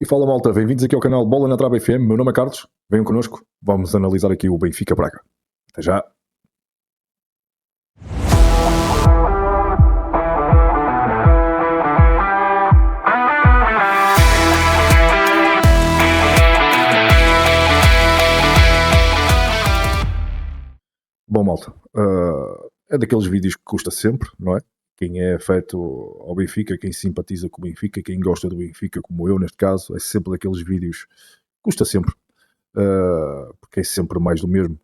E fala, malta, bem-vindos aqui ao canal Bola na Trave FM. Meu nome é Carlos, venham connosco, vamos analisar aqui o Benfica Braga. Até já. Bom, malta, é daqueles vídeos que custa sempre, não é? Quem é afeto ao Benfica, quem simpatiza com o Benfica, quem gosta do Benfica, como eu neste caso, é sempre daqueles vídeos que custa sempre, porque é sempre mais do mesmo,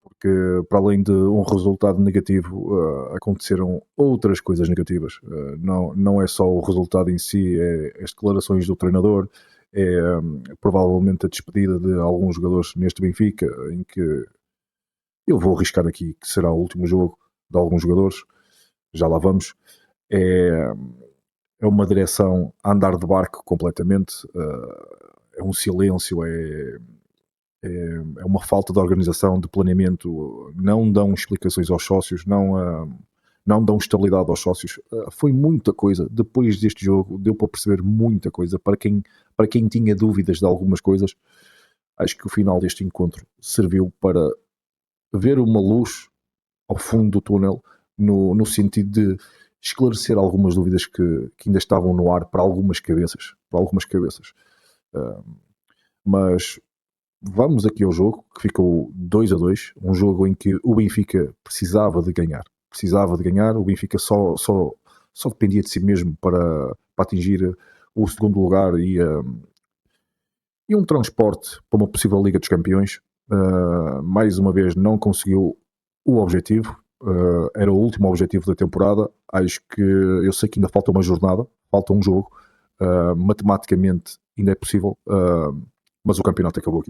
porque para além de um resultado negativo, aconteceram outras coisas negativas. Não é só o resultado em si, é as declarações do treinador, provavelmente a despedida de alguns jogadores neste Benfica, em que eu vou arriscar aqui que será o último jogo de alguns jogadores, já lá vamos. É uma direção a andar de barco completamente, é um silêncio, é uma falta de organização, de planeamento, não dão explicações aos sócios, não dão estabilidade aos sócios. Foi muita coisa, depois deste jogo deu para perceber muita coisa, para quem tinha dúvidas de algumas coisas. Acho que o final deste encontro serviu para ver uma luz ao fundo do túnel, no sentido de esclarecer algumas dúvidas que ainda estavam no ar para algumas cabeças. Mas vamos aqui ao jogo, que ficou 2-2, um jogo em que o Benfica precisava de ganhar, o Benfica só dependia de si mesmo para atingir o segundo lugar e um transporte para uma possível Liga dos Campeões. Mais uma vez não conseguiu o objetivo, era o último objetivo da temporada. Acho que, eu sei que ainda falta uma jornada, falta um jogo, matematicamente ainda é possível, mas o campeonato acabou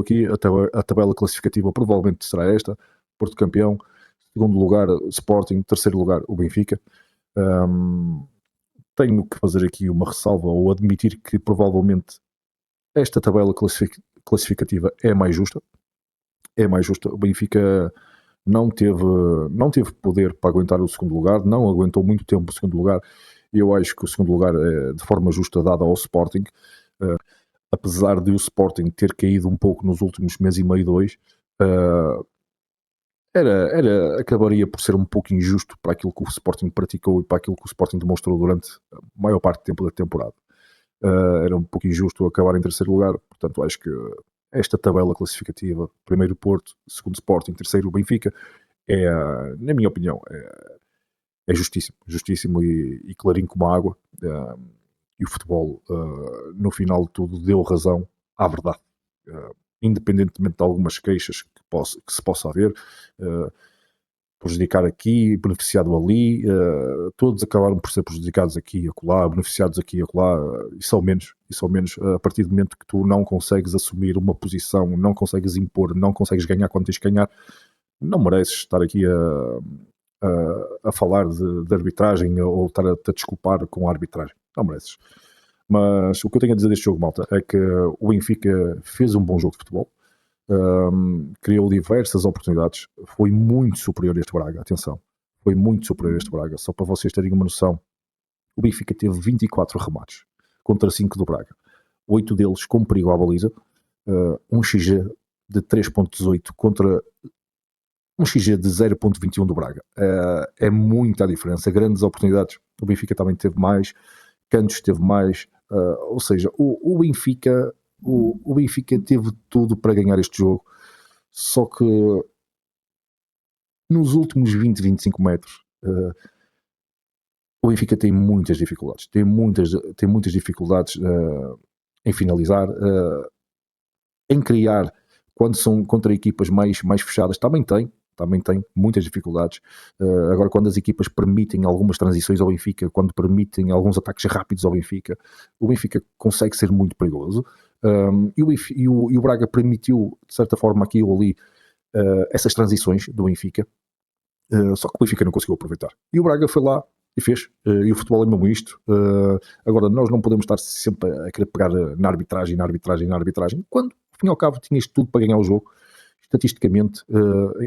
aqui. A tabela classificativa provavelmente será esta: Porto campeão, segundo lugar Sporting, terceiro lugar o Benfica. Tenho que fazer aqui uma ressalva, ou admitir que provavelmente esta tabela classificativa é mais justa. O Benfica não teve poder para aguentar o segundo lugar, não aguentou muito tempo o segundo lugar. Eu acho que o segundo lugar é de forma justa dada ao Sporting, apesar de o Sporting ter caído um pouco nos últimos mês e meio, dois. Acabaria por ser um pouco injusto para aquilo que o Sporting praticou e para aquilo que o Sporting demonstrou durante a maior parte do tempo da temporada. Era um pouco injusto acabar em terceiro lugar. Portanto, acho que esta tabela classificativa, primeiro Porto, segundo Sporting, terceiro Benfica, na minha opinião, é justíssimo e clarinho como a água. E o futebol, no final de tudo, deu razão à verdade. Independentemente de algumas queixas que se possa haver, prejudicar aqui, beneficiado ali, todos acabaram por ser prejudicados aqui e acolá, beneficiados aqui e acolá, e são menos, a partir do momento que tu não consegues assumir uma posição, não consegues impor, não consegues ganhar quando tens de ganhar, não mereces estar aqui a falar de arbitragem ou estar a desculpar com a arbitragem, não mereces. Mas o que eu tenho a dizer deste jogo, malta, é que o Benfica fez um bom jogo de futebol, criou diversas oportunidades, foi muito superior a este Braga, atenção, só para vocês terem uma noção. O Benfica teve 24 remates contra 5 do Braga, 8 deles com perigo à baliza, um XG de 3.18 contra um XG de 0.21 do Braga. É muita a diferença, grandes oportunidades. O Benfica também teve mais, cantos teve mais, ou seja, o Benfica teve tudo para ganhar este jogo, só que nos últimos 20-25 metros o Benfica tem muitas dificuldades, em finalizar, em criar, quando são contra equipas mais fechadas, também tem muitas dificuldades. Agora, quando as equipas permitem algumas transições ao Benfica, quando permitem alguns ataques rápidos ao Benfica, o Benfica consegue ser muito perigoso. E o Braga permitiu, de certa forma, aqui ou ali, essas transições do Benfica, só que o Benfica não conseguiu aproveitar. E o Braga foi lá e fez. E o futebol é mesmo isto. Agora, nós não podemos estar sempre a querer pegar na arbitragem, quando, ao fim e ao cabo, tinhas tudo para ganhar o jogo. Estatisticamente,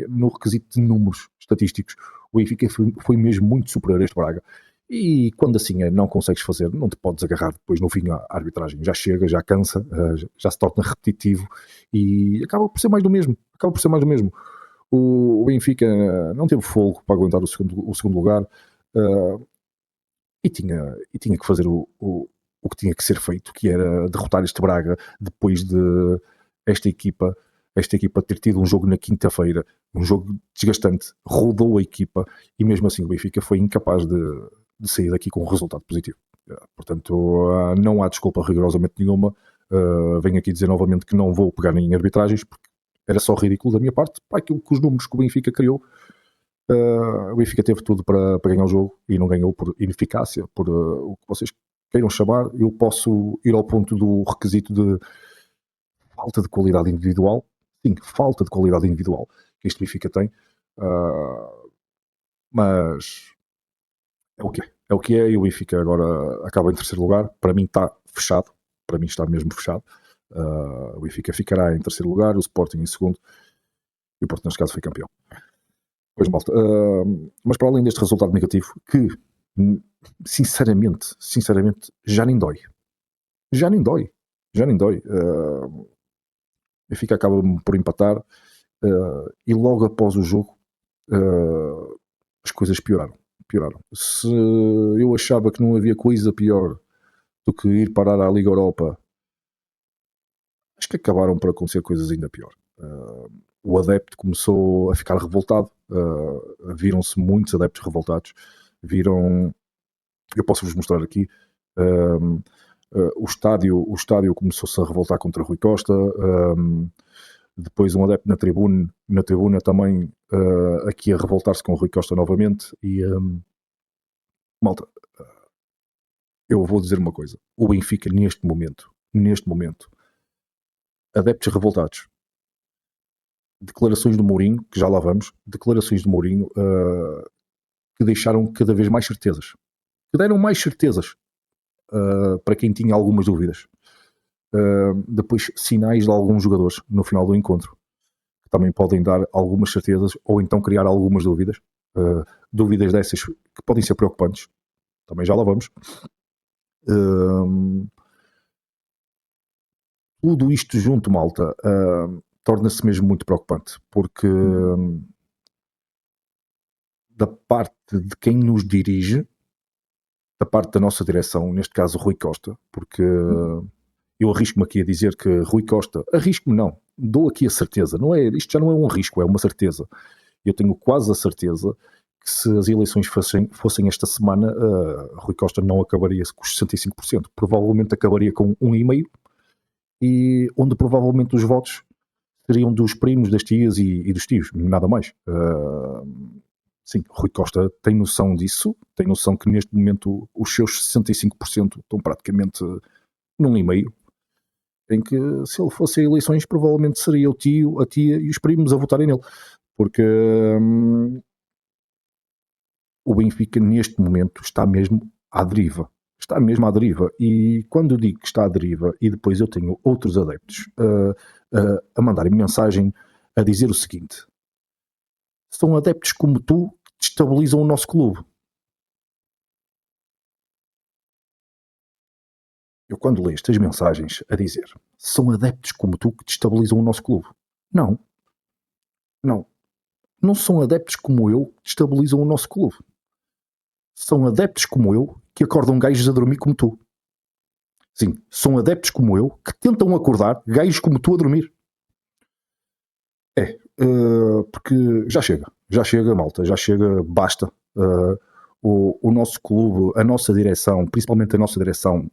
no requisito de números estatísticos, o Benfica foi mesmo muito superior a este Braga. E quando assim não consegues fazer, não te podes agarrar depois no fim à arbitragem. Já chega, já cansa, já se torna repetitivo e acaba por ser mais do mesmo. Acaba por ser mais do mesmo. O Benfica não teve fogo para aguentar o segundo lugar e tinha que fazer o que tinha que ser feito, que era derrotar este Braga depois de esta equipa ter tido um jogo na quinta-feira, um jogo desgastante, rodou a equipa e mesmo assim o Benfica foi incapaz de sair daqui com um resultado positivo. Portanto, não há desculpa rigorosamente nenhuma. Venho aqui dizer novamente que não vou pegar em arbitragens, porque era só ridículo da minha parte, para aquilo que os números que o Benfica criou. O Benfica teve tudo para ganhar o jogo e não ganhou por ineficácia, por o que vocês queiram chamar. Eu posso ir ao ponto do requisito de falta de qualidade individual. Sim, falta de qualidade individual que este Benfica tem. Mas é o que é. É o que é, e o Benfica agora acaba em terceiro lugar. Para mim está fechado. Para mim está mesmo fechado. O Benfica ficará em terceiro lugar, o Sporting em segundo. E o Porto, neste caso, foi campeão. Pois, malta. Mas para além deste resultado negativo, que sinceramente, já nem dói. Já nem dói. O Benfica acaba por empatar e logo após o jogo as coisas pioraram. Se eu achava que não havia coisa pior do que ir parar à Liga Europa, acho que acabaram por acontecer coisas ainda pior. O adepto começou a ficar revoltado. Viram-se muitos adeptos revoltados. Eu posso-vos mostrar aqui. O estádio começou-se a revoltar contra Rui Costa. Depois um adepto na tribuna também aqui a revoltar-se com o Rui Costa novamente. E malta, eu vou dizer uma coisa: o Benfica neste momento, adeptos revoltados, declarações do Mourinho, que já lá vamos, declarações do Mourinho que deixaram cada vez mais certezas, que deram mais certezas para quem tinha algumas dúvidas. Depois sinais de alguns jogadores no final do encontro que também podem dar algumas certezas ou então criar algumas dúvidas, dúvidas dessas que podem ser preocupantes, também já lá vamos. Tudo isto junto, malta, torna-se mesmo muito preocupante, porque da parte de quem nos dirige, da parte da nossa direção, neste caso Rui Costa, porque eu arrisco-me aqui a dizer que Rui Costa, arrisco-me não, dou aqui a certeza, isto já não é um risco, é uma certeza. Eu tenho quase a certeza que se as eleições fossem esta semana, Rui Costa não acabaria com os 65%, provavelmente acabaria com 1,5%, e onde provavelmente os votos seriam dos primos, das tias e dos tios, nada mais. Sim, Rui Costa tem noção disso, tem noção que neste momento os seus 65% estão praticamente num e-mail, em que se ele fosse a eleições provavelmente seria o tio, a tia e os primos a votarem nele, porque o Benfica neste momento está mesmo à deriva. Está mesmo à deriva, e quando eu digo que está à deriva, e depois eu tenho outros adeptos a mandarem mensagem a dizer o seguinte: são adeptos como tu que destabilizam o nosso clube. Eu quando leio estas mensagens a dizer são adeptos como tu que destabilizam o nosso clube, não são adeptos como eu que destabilizam o nosso clube. São adeptos como eu que acordam gajos a dormir como tu. Sim, são adeptos como eu que tentam acordar gajos como tu a dormir. Porque já chega, malta, já chega, basta. O nosso clube, a nossa direção, principalmente a nossa direção,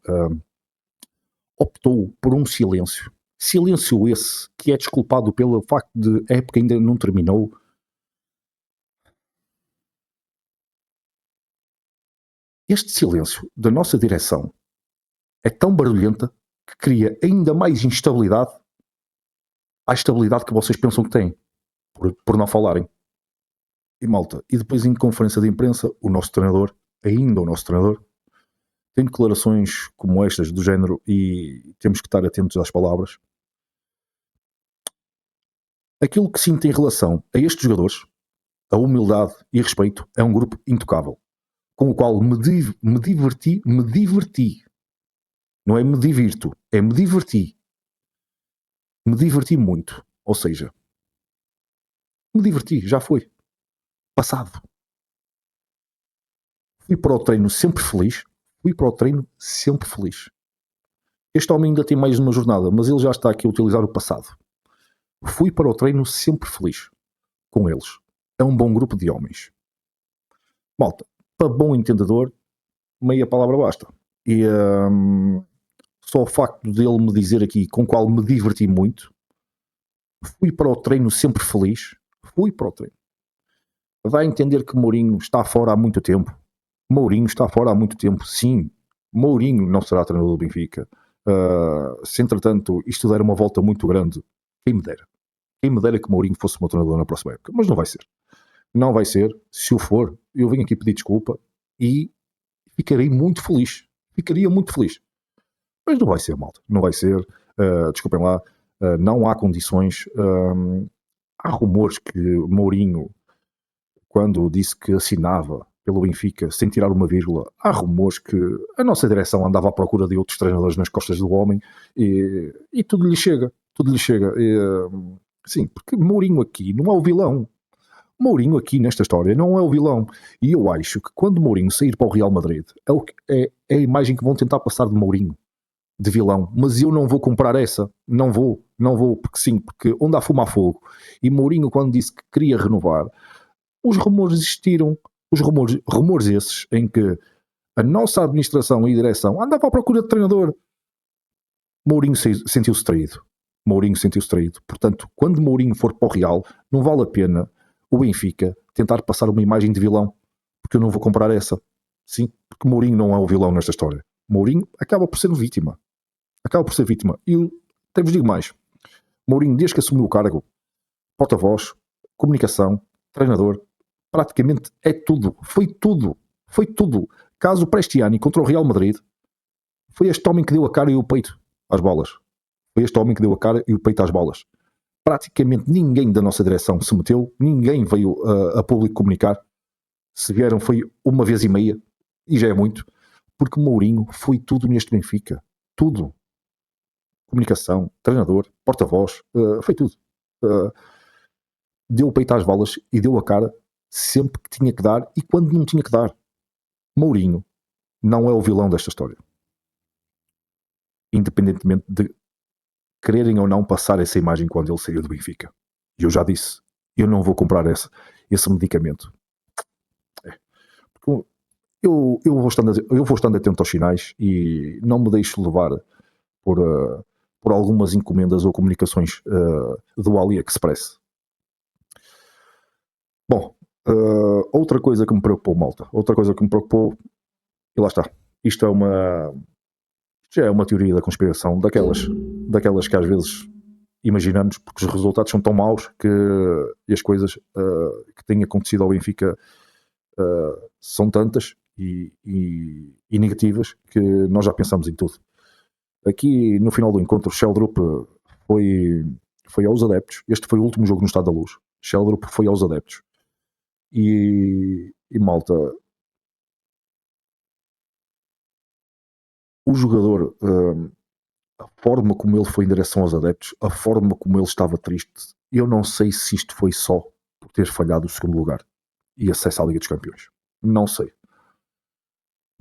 optou por um silêncio. Silêncio esse que é desculpado pelo facto de a época ainda não terminou. Este silêncio da nossa direção é tão barulhenta que cria ainda mais instabilidade à estabilidade que vocês pensam que têm, por não falarem. E malta, e depois em conferência de imprensa, o nosso treinador, tem declarações como estas do género, e temos que estar atentos às palavras. Aquilo que sinto em relação a estes jogadores, a humildade e respeito, é um grupo intocável. com o qual me diverti. Não é me divirto, é me diverti. Me diverti muito. Ou seja, me diverti, já foi. Passado. Fui para o treino sempre feliz. Este homem ainda tem mais uma jornada, mas ele já está aqui a utilizar o passado. Fui para o treino sempre feliz com eles. É um bom grupo de homens. Malta, para bom entendedor, meia palavra basta. E só o facto dele me dizer aqui com o qual me diverti muito. Fui para o treino sempre feliz. Fui para o treino. Dá a entender que Mourinho está fora há muito tempo. Mourinho está fora há muito tempo, sim. Mourinho não será treinador do Benfica. Se entretanto isto der uma volta muito grande, quem me dera. Quem me dera que Mourinho fosse o meu treinador na próxima época. Mas não vai ser. Não vai ser. Se o for, eu venho aqui pedir desculpa e ficarei muito feliz. Ficaria muito feliz. Mas não vai ser, malta. Não vai ser. Desculpem lá. Não há condições. Há rumores que Mourinho, quando disse que assinava pelo Benfica sem tirar uma vírgula, há rumores que a nossa direção andava à procura de outros treinadores nas costas do homem e tudo lhe chega. Tudo lhe chega. Sim, porque Mourinho aqui não é o vilão. Mourinho aqui nesta história não é o vilão. E eu acho que quando Mourinho sair para o Real Madrid é a imagem que vão tentar passar de Mourinho, de vilão. Mas eu não vou comprar essa. Não vou. Porque sim, porque onde há fumo há fogo. E Mourinho, quando disse que queria renovar, os rumores existiram. Os rumores esses em que a nossa administração e direção andava à procura de treinador. Mourinho sentiu-se traído. Portanto, quando Mourinho for para o Real, não vale a pena o Benfica tentar passar uma imagem de vilão, porque eu não vou comprar essa. Sim, porque Mourinho não é o vilão nesta história. Mourinho acaba por ser vítima. E eu até vos digo mais. Mourinho, desde que assumiu o cargo, porta-voz, comunicação, treinador, praticamente é tudo. Foi tudo. Caso Prestiani contra o Real Madrid, foi este homem que deu a cara e o peito às bolas. Praticamente ninguém da nossa direção se meteu, ninguém veio a público comunicar. Se vieram foi uma vez e meia, e já é muito, porque Mourinho foi tudo neste Benfica. Tudo. Comunicação, treinador, porta-voz, foi tudo. Deu o peito às bolas e deu a cara sempre que tinha que dar e quando não tinha que dar. Mourinho não é o vilão desta história. Independentemente de quererem ou não passar essa imagem quando ele saiu do Benfica. E eu já disse, eu não vou comprar esse medicamento. Porque eu vou estando atento aos sinais e não me deixo levar por algumas encomendas ou comunicações do AliExpress. Bom, outra coisa que me preocupou, malta. E lá está. Isto já é uma teoria da conspiração, daquelas que às vezes imaginamos, porque os resultados são tão maus e as coisas que têm acontecido ao Benfica são tantas e negativas que nós já pensamos em tudo. Aqui no final do encontro, Sheldrup foi aos adeptos. Este foi o último jogo no Estádio da Luz. Sheldrup foi aos adeptos. E malta, o jogador, a forma como ele foi em direção aos adeptos, a forma como ele estava triste, eu não sei se isto foi só por ter falhado o segundo lugar e acesso à Liga dos Campeões. Não sei.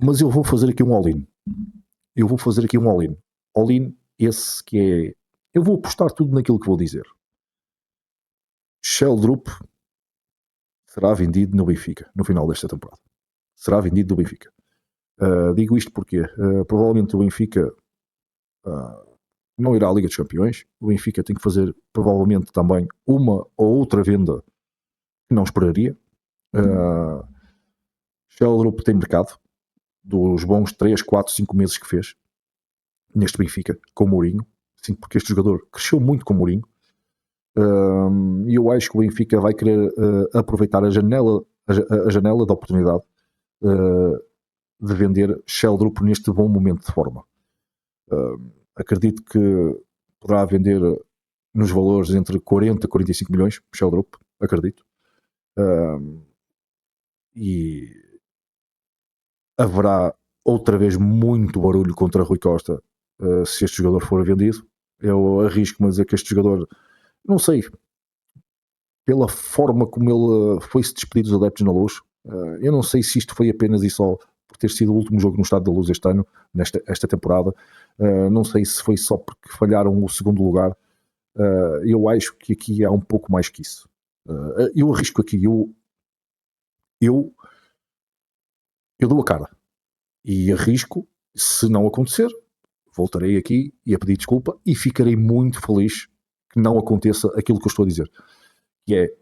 Mas eu vou fazer aqui um all-in. All-in esse que é... Eu vou apostar tudo naquilo que vou dizer. Sheldrup será vendido no Benfica no final desta temporada. Será vendido do Benfica. Digo isto porque provavelmente o Benfica não irá à Liga dos Campeões. O Benfica tem que fazer provavelmente também uma ou outra venda que não esperaria. Sheldrup tem mercado dos bons 3, 4, 5 meses que fez neste Benfica com o Mourinho. Sim, porque este jogador cresceu muito com o Mourinho. E eu acho que o Benfica vai querer aproveitar a janela de oportunidade de vender Sheldrup neste bom momento de forma. Acredito que poderá vender nos valores entre 40 e 45 milhões Sheldrup, acredito. E haverá outra vez muito barulho contra Rui Costa se este jogador for vendido. Eu arrisco-me a dizer que este jogador, não sei, pela forma como ele foi-se despedir dos adeptos na Luz, eu não sei se isto foi apenas e só por ter sido o último jogo no Estádio da Luz este ano, esta temporada, não sei se foi só porque falharam o segundo lugar. Eu acho que aqui há um pouco mais que isso. Eu arrisco aqui, eu dou a cara e arrisco, se não acontecer, voltarei aqui e a pedir desculpa e ficarei muito feliz que não aconteça aquilo que eu estou a dizer, que é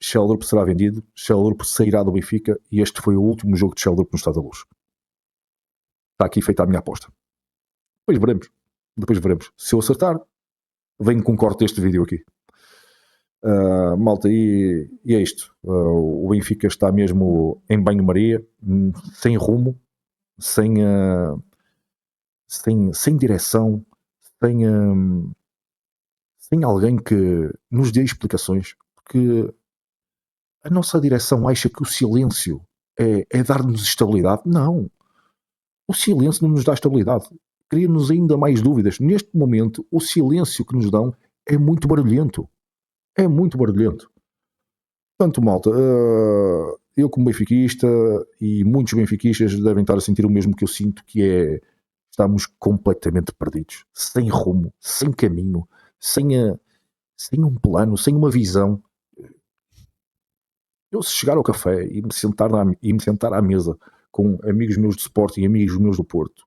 Sheldrup será vendido, Sheldrup sairá do Benfica e este foi o último jogo de Sheldrup no Estádio da Luz. Está aqui feita a minha aposta. Depois veremos. Se eu acertar, venho com um corte deste vídeo aqui. Malta, e é isto. O Benfica está mesmo em banho-maria, sem rumo, sem direção, sem alguém que nos dê explicações, porque a nossa direção acha que o silêncio é dar-nos estabilidade. Não. O silêncio não nos dá estabilidade. Cria-nos ainda mais dúvidas. Neste momento, o silêncio que nos dão é muito barulhento. É muito barulhento. Portanto, malta, eu como benfiquista e muitos benfiquistas devem estar a sentir o mesmo que eu sinto, que é estamos completamente perdidos, sem rumo, sem caminho, sem um plano, sem uma visão. Eu se chegar ao café e me sentar à mesa com amigos meus de Sporting e amigos meus do Porto,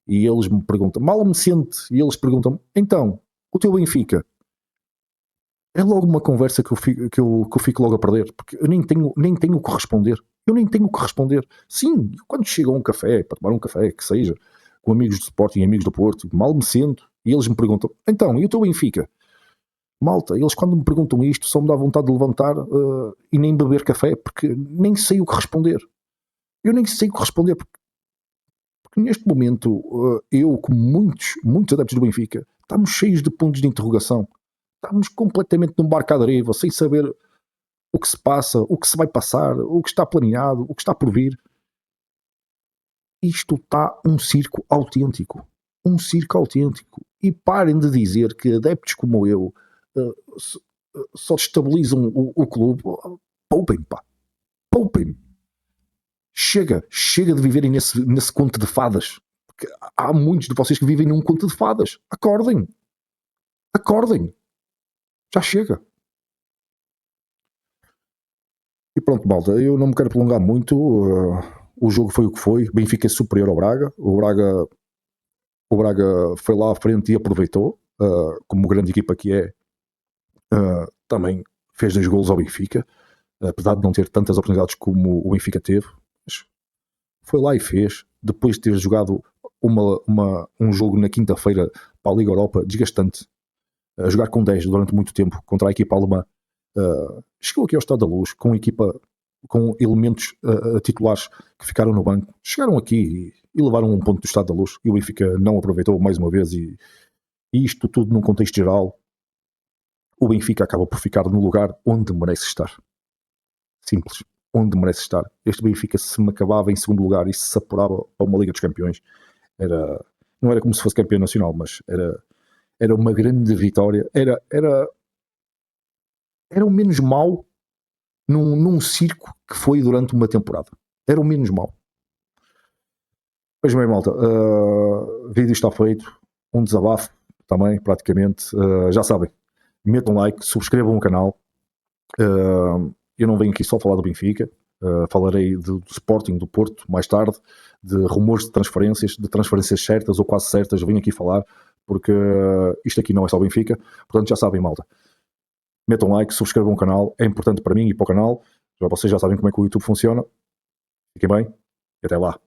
e eles me perguntam, mal me sente, e eles perguntam, então, o teu Benfica? É logo uma conversa que eu fico logo a perder, porque eu nem tenho o que responder. Eu nem tenho o que responder. Sim, quando chego a um café, para tomar um café, que seja, com amigos de Sporting e amigos do Porto, mal me sento, e eles me perguntam, então, e o teu Benfica? Malta, eles quando me perguntam isto, só me dá vontade de levantar e nem beber café, porque nem sei o que responder. Eu nem sei o que responder, porque neste momento, eu, como muitos adeptos do Benfica, estamos cheios de pontos de interrogação. Estamos completamente num barco à deriva, sem saber o que se passa, o que se vai passar, o que está planeado, o que está por vir. Isto está um circo autêntico. Um circo autêntico. E parem de dizer que adeptos como eu só destabilizam o clube. Poupem, pá. Poupem. Chega de viverem nesse conto de fadas. Porque há muitos de vocês que vivem num conto de fadas. Acordem. Acordem. Já chega. E pronto, malta, eu não me quero prolongar muito. O jogo foi o que foi. Benfica é superior ao Braga. O Braga foi lá à frente e aproveitou. Como grande equipa que é, também fez 2 golos ao Benfica. Apesar de não ter tantas oportunidades como o Benfica teve. Mas foi lá e fez. Depois de ter jogado um jogo na quinta-feira para a Liga Europa, desgastante. A jogar com 10 durante muito tempo contra a equipa alemã. Chegou aqui ao Estado da Luz com equipa, com elementos titulares que ficaram no banco, chegaram aqui e levaram um ponto do Estado da Luz e o Benfica não aproveitou mais uma vez e isto tudo num contexto geral, o Benfica acaba por ficar no lugar onde merece estar. Simples, onde merece estar. Este Benfica, se me acabava em segundo lugar e se apurava para uma Liga dos Campeões, não era como se fosse campeão nacional, mas era uma grande vitória, era o menos mau num circo que foi durante uma temporada. Era o menos mau. Pois bem, malta, vídeo está feito, um desabafo também, praticamente. Já sabem, metam like, subscrevam o canal. Eu não venho aqui só falar do Benfica, falarei do Sporting, do Porto, mais tarde, de rumores de transferências certas ou quase certas, eu venho aqui falar, porque isto aqui não é só Benfica, portanto já sabem, malta. Metam like, subscrevam o canal, é importante para mim e para o canal. Vocês já sabem como é que o YouTube funciona. Fiquem bem e até lá.